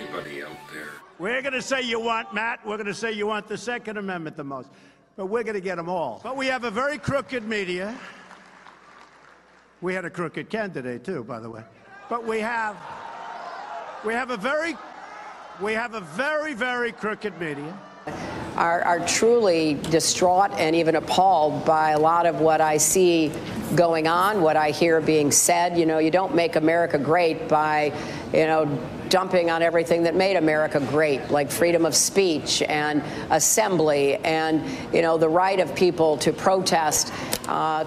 anybody out there. We're going to say you want, Matt, we're going to say you want the Second Amendment the most. But we're going to get them all. But we have a very crooked media. We had a crooked candidate, too, by the way. But we have a very, very crooked media. Are truly distraught and even appalled by a lot of what I see going on, what I hear being said. You know, you don't make America great by, you know, dumping on everything that made America great, like freedom of speech and assembly and, you know, the right of people to protest.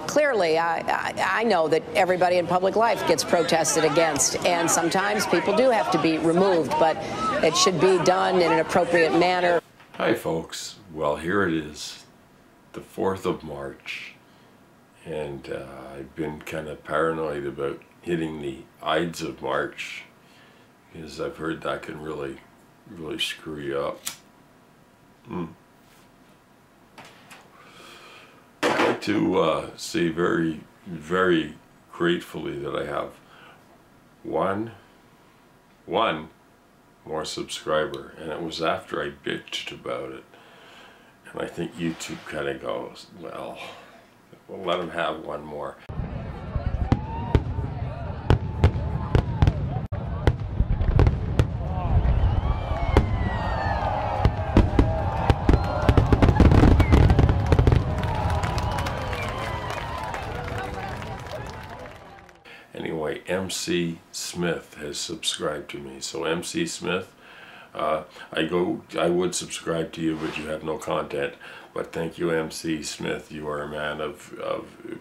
Clearly, I know that everybody in public life gets protested against, and sometimes people do have to be removed, but it should be done in an appropriate manner. Hi folks, well here it is, the 4th of March, and I've been kind of paranoid about hitting the Ides of March, because I've heard that can really screw you up. I'd like to say very gratefully that I have one more subscriber, and it was after I bitched about it, and I think YouTube kind of goes, well, we'll let him have one more. Anyway, MC Smith has subscribed to me. So MC Smith, I would subscribe to you, but you have no content. But thank you, MC Smith. You are a man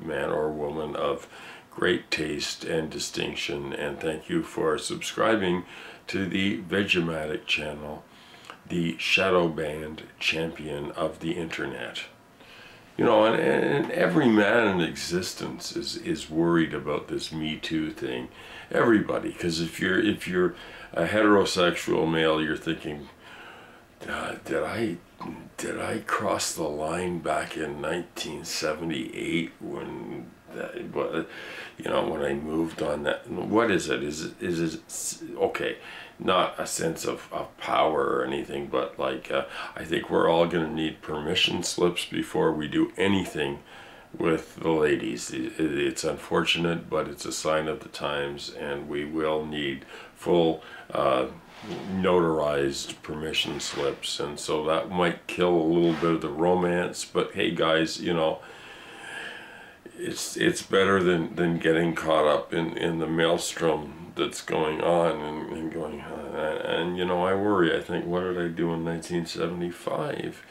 man or woman of great taste and distinction. And thank you for subscribing to the Vegematic channel, the shadow banned champion of the internet. You know, and every man in existence is worried about this Me Too thing. Everybody, because if you're a heterosexual male, you're thinking, did I cross the line back in 1978 when you know, when I moved on that? What is it? Is it okay? Not a sense of power or anything, but like I think we're all going to need permission slips before we do anything with the ladies. It's unfortunate, but it's a sign of the times, and we will need full notarized permission slips, and so that might kill a little bit of the romance. But hey guys, you know, it's better than getting caught up in the maelstrom that's going on and going on. And you know, I worry. I think, what did I do in 1975?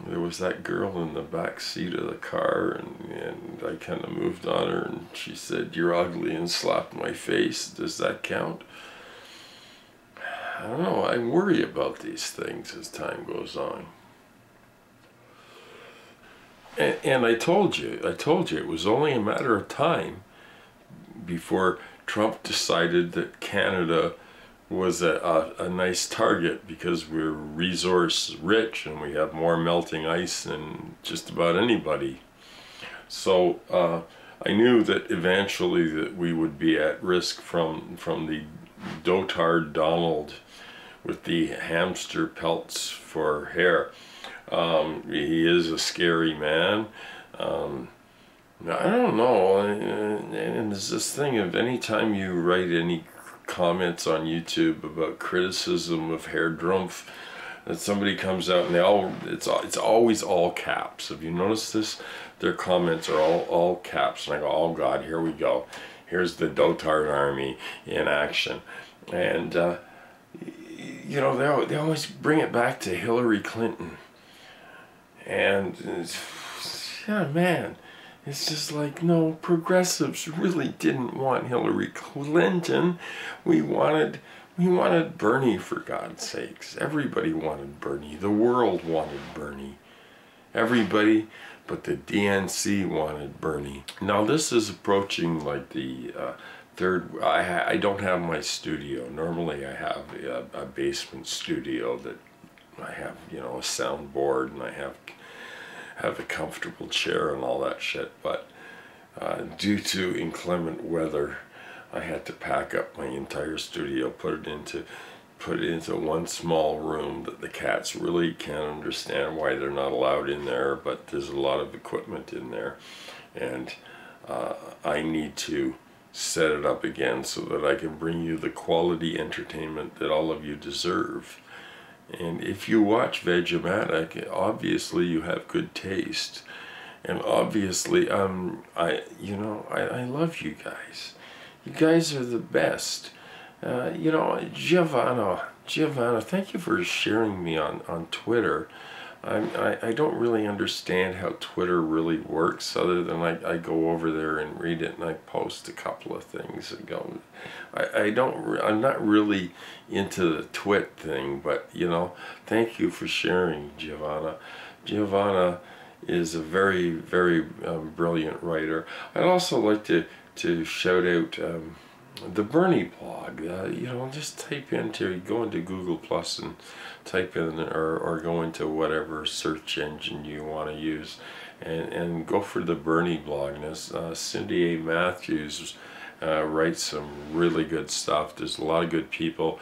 There was that girl in the back seat of the car, and I kind of moved on her, and she said, "You're ugly," and slapped my face. Does that count? I don't know. I worry about these things as time goes on. And I told you it was only a matter of time before Trump decided that Canada was a nice target, because we're resource rich and we have more melting ice than just about anybody. So I knew that eventually that we would be at risk from the dotard Donald with the hamster pelts for hair. He is a scary man. I don't know, and there's this thing of anytime you write any comments on YouTube about criticism of Herr Drumpf, that somebody comes out and it's always all caps. Have you noticed this? Their comments are all caps, and I go, oh God, here we go. Here's the dotard army in action. And you know, they always bring it back to Hillary Clinton. And yeah, man, it's just like, no, progressives really didn't want Hillary Clinton. We wanted Bernie, for God's sakes. Everybody wanted Bernie. The world wanted Bernie. Everybody but the DNC wanted Bernie. Now this is approaching like the third. I don't have my studio. Normally I have a basement studio that I have, you know, a soundboard, and I have a comfortable chair and all that shit. But due to inclement weather, I had to pack up my entire studio, put it into put into one small room that the cats really can't understand why they're not allowed in there, but there's a lot of equipment in there, and I need to set it up again so that I can bring you the quality entertainment that all of you deserve. And if you watch Vegematic, obviously you have good taste, and obviously I love you guys. You guys are the best. Giovanna, thank you for sharing me on Twitter. I don't really understand how Twitter really works, other than I go over there and read it and I post a couple of things and go. I'm not really into the twit thing, but thank you for sharing, Giovanna. Giovanna is a very, very brilliant writer. I'd also like to shout out the Bernie blog. Just go into Google Plus and type in, or go into whatever search engine you want to use, and go for the Bernie blog. And Cindy A. Matthews writes some really good stuff. There's a lot of good people,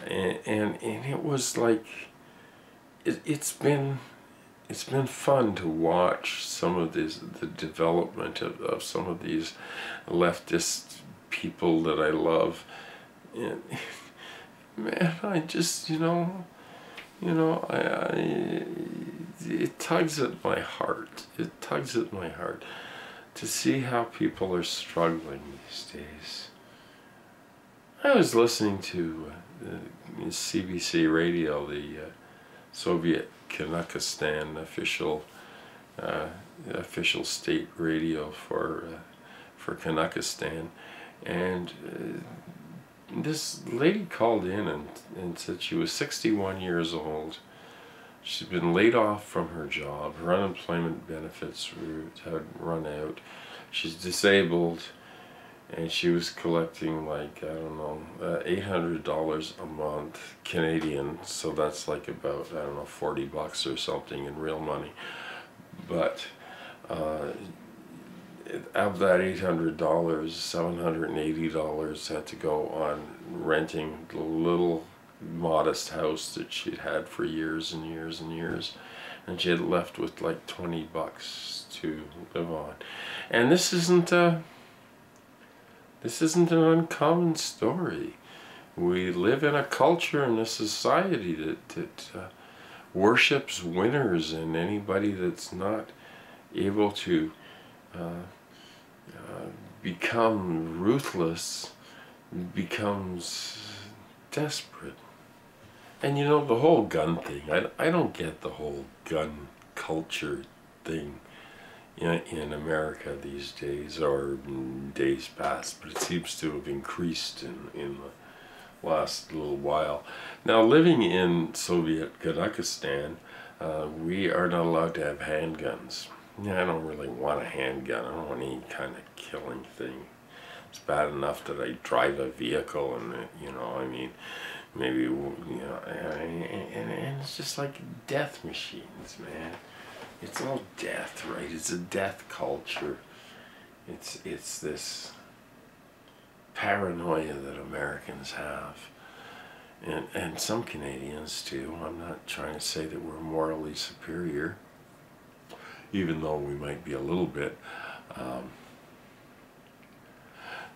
and it was like it's been fun to watch some of the development of some of these leftist people that I love. And man, I just it tugs at my heart. It tugs at my heart to see how people are struggling these days. I was listening to CBC radio, the Soviet Kanakistan official state radio for Kanakistan, and this lady called in and said she was 61 years old. She'd been laid off from her job. Her unemployment benefits had run out. She's disabled, and she was collecting like, I don't know, $800 a month Canadian, so that's like about, I don't know, $40 or something in real money. But of that $800, $780 had to go on renting the little modest house that she'd had for years and years and years, and she had left with like $20 to live on. And this isn't an uncommon story. We live in a culture and a society that worships winners, and anybody that's not able to become ruthless becomes desperate. And the whole gun thing, I don't get the whole gun culture thing in America these days, or in days past, but it seems to have increased in the last little while. Now, living in Soviet Kazakhstan, we are not allowed to have handguns. I don't really want a handgun. I don't want any kind of killing thing. It's bad enough that I drive a vehicle, and maybe and it's just like death machines, man. It's all death, right? It's a death culture. It's this paranoia that Americans have, and some Canadians too. I'm not trying to say that we're morally superior, even though we might be a little bit.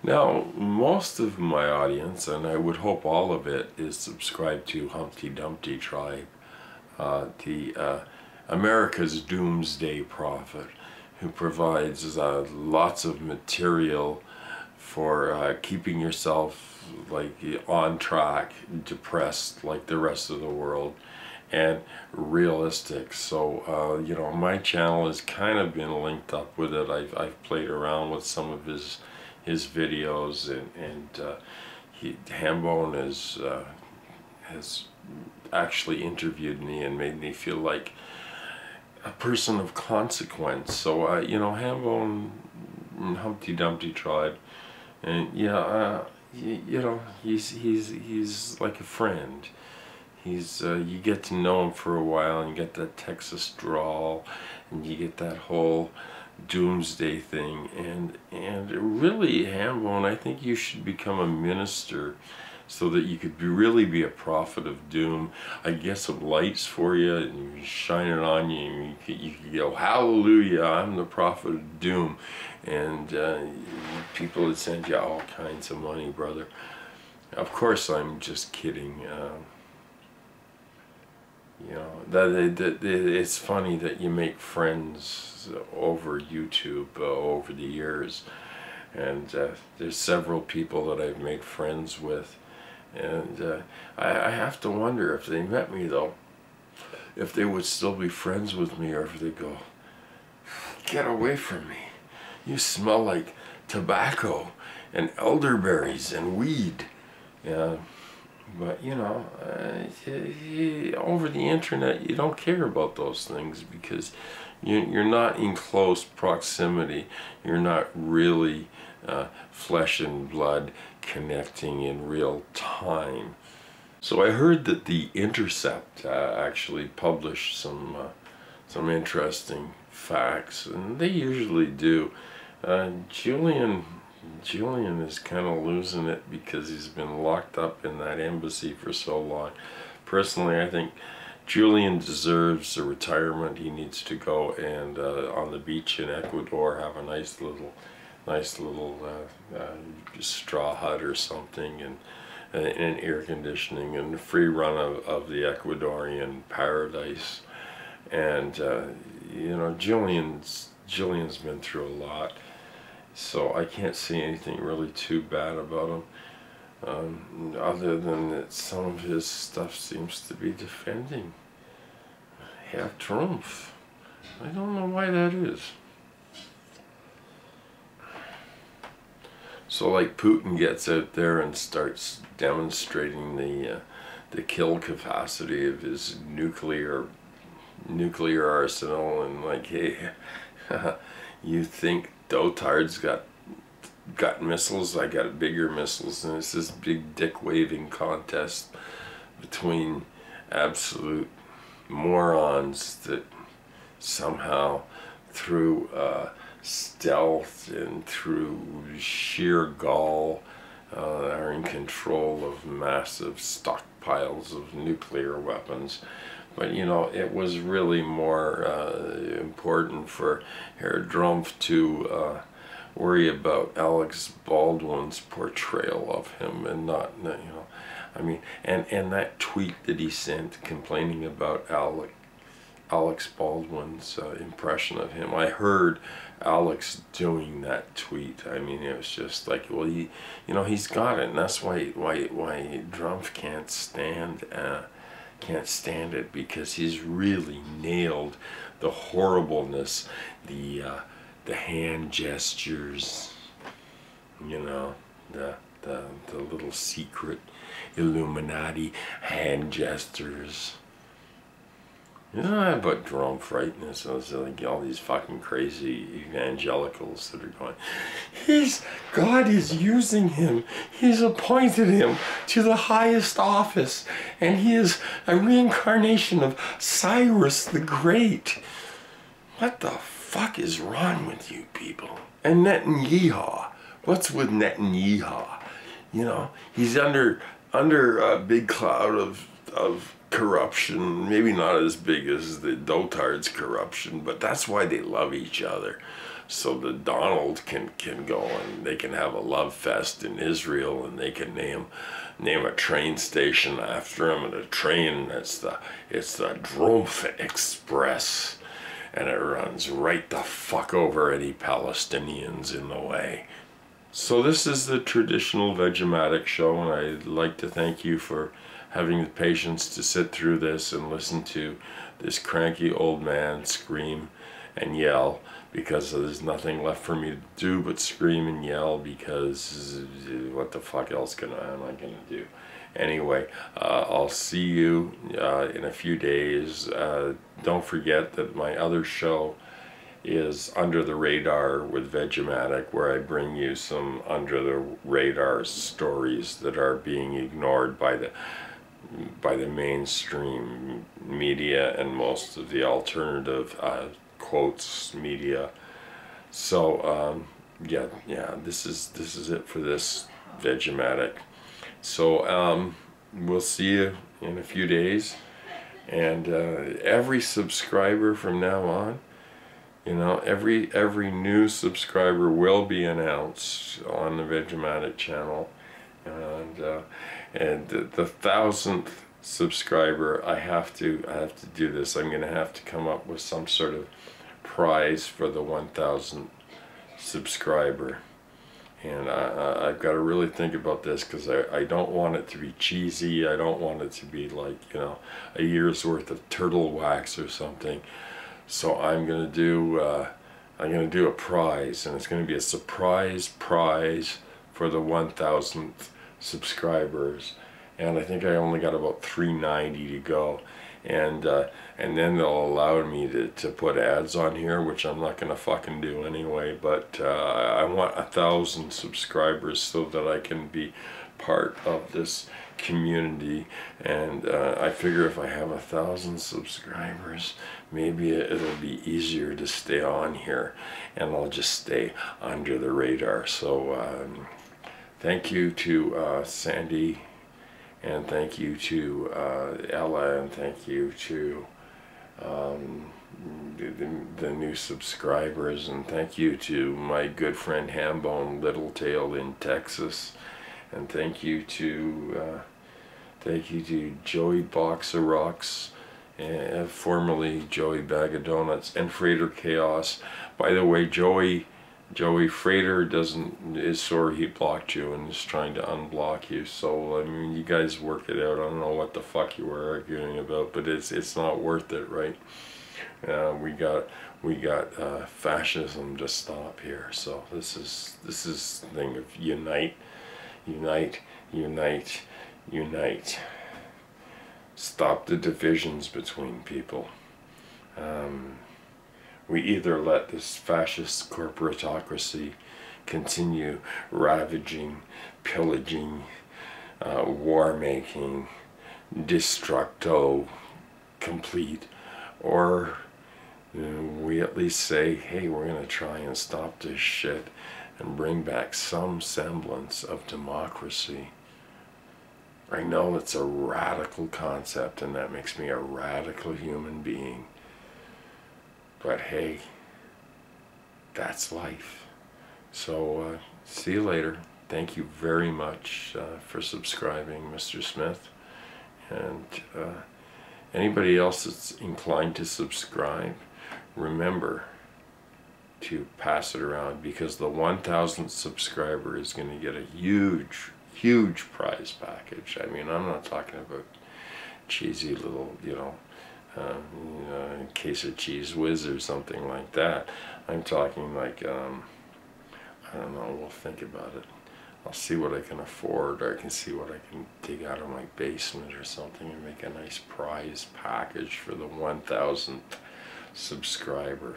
Now, most of my audience, and I would hope all of it, is subscribed to Humpty Dumpty Tribe, America's doomsday prophet, who provides lots of material for keeping yourself like on track, depressed like the rest of the world, and realistic. So my channel has kind of been linked up with it. I've played around with some of his videos, and Hambone has actually interviewed me and made me feel like a person of consequence. So Hambone, Humpty Dumpty Tribe, and he's like a friend. He's you get to know him for a while, and you get that Texas drawl, and you get that whole doomsday thing, and really, Hambone, I think you should become a minister so that you could really be a prophet of doom. I'd get some lights for you and you shine it on you, and you could go, hallelujah, I'm the prophet of doom. And people would send you all kinds of money, brother. Of course, I'm just kidding. You know, it's funny that you make friends over YouTube over the years. And there's several people that I've made friends with. And I have to wonder if they met me, though, if they would still be friends with me, or if they go, get away from me. You smell like tobacco and elderberries and weed. Yeah. But, you know, over the internet, you don't care about those things because you're not in close proximity. You're not really flesh and blood connecting in real time. So I heard that The Intercept actually published some interesting facts, and they usually do. Julian is kind of losing it because he's been locked up in that embassy for so long. Personally, I think Julian deserves a retirement. He needs to go and on the beach in Ecuador have a nice little straw hut or something, and air conditioning and free run of the Ecuadorian paradise. And you know, Julian's been through a lot. So I can't see anything really too bad about him, other than that some of his stuff seems to be defending Herr Trump. I don't know why that is. So like Putin gets out there and starts demonstrating the kill capacity of his nuclear arsenal, and like, hey, you think Dotard's got missiles? I got bigger missiles. And it's this big dick waving contest between absolute morons that somehow through stealth and through sheer gall are in control of massive stockpiles of nuclear weapons. But, you know, it was really more important for Herr Trump to worry about Alex Baldwin's portrayal of him, and not, you know, I mean, and that tweet that he sent complaining about Alex Baldwin's impression of him. I heard Alex doing that tweet. I mean, it was just like, well, you know, he's got it, and that's why Trump can't stand it, because he's really nailed the horribleness, the hand gestures, you know, the little secret Illuminati hand gestures. Yeah, but Trump, right? And it's like all these fucking crazy evangelicals that are going, God is using him. He's appointed him to the highest office, and he is a reincarnation of Cyrus the Great. What the fuck is wrong with you people? And Netanyahu, what's with Netanyahu? You know, he's under a big cloud of corruption, maybe not as big as the Dotard's corruption, but that's why they love each other. So the Donald can go and they can have a love fest in Israel, and they can name a train station after him, and a train, it's the Trump Express, and it runs right the fuck over any Palestinians in the way. So this is the traditional Vegematic show, and I'd like to thank you for having the patience to sit through this and listen to this cranky old man scream and yell, because there's nothing left for me to do but scream and yell, because what the fuck else am I gonna do? Anyway, I'll see you in a few days. Don't forget that my other show is Under the Radar with Vegematic, where I bring you some under the radar stories that are being ignored by the mainstream media and most of the alternative quotes media. So yeah, this is it for this Vegematic. So we'll see you in a few days, and every subscriber from now on, you know, every new subscriber will be announced on the Vegematic channel, and the 1,000th subscriber, I have to do this. I'm gonna have to come up with some sort of prize for the 1,000th subscriber, and I've got to really think about this, because I don't want it to be cheesy. I don't want it to be like, you know, a year's worth of turtle wax or something. So I'm gonna do a prize, and it's gonna be a surprise prize for the 1,000th subscribers. And I think I only got about 390 to go, and then they'll allow me to put ads on here, which I'm not gonna fucking do anyway. But I want 1,000 subscribers so that I can be part of this community, and I figure if I have 1,000 subscribers, maybe it'll be easier to stay on here, and I'll just stay under the radar. So thank you to Sandy, and thank you to Ella, and thank you to the new subscribers, and thank you to my good friend Hambone Littletail in Texas, and thank you to Joey Box of Rocks, formerly Joey Bag of Donuts, and Freighter Chaos. By the way, Joey Freighter is sorry he blocked you and is trying to unblock you. So I mean, you guys work it out. I don't know what the fuck you were arguing about, but it's not worth it, right? We got fascism to stop here. So this is the thing of unite, unite, unite, unite. Stop the divisions between people. We either let this fascist corporatocracy continue ravaging, pillaging, war-making, destructo complete, or we at least say, hey, we're going to try and stop this shit and bring back some semblance of democracy. I know it's a radical concept, and that makes me a radical human being. But hey, that's life. So see you later. Thank you very much for subscribing, Mr. Smith. And anybody else that's inclined to subscribe, remember to pass it around, because the 1,000th subscriber is going to get a huge prize package. I mean, I'm not talking about cheesy little, a case of cheese whiz or something like that. I'm talking like, I don't know, we'll think about it. I'll see what I can afford, or I can see what I can dig out of my basement or something and make a nice prize package for the 1,000th subscriber.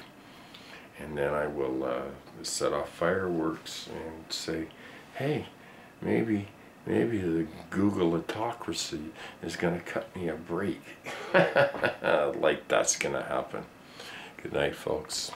And then I will set off fireworks and say, hey, maybe the Google-autocracy is going to cut me a break. Like that's going to happen. Good night, folks.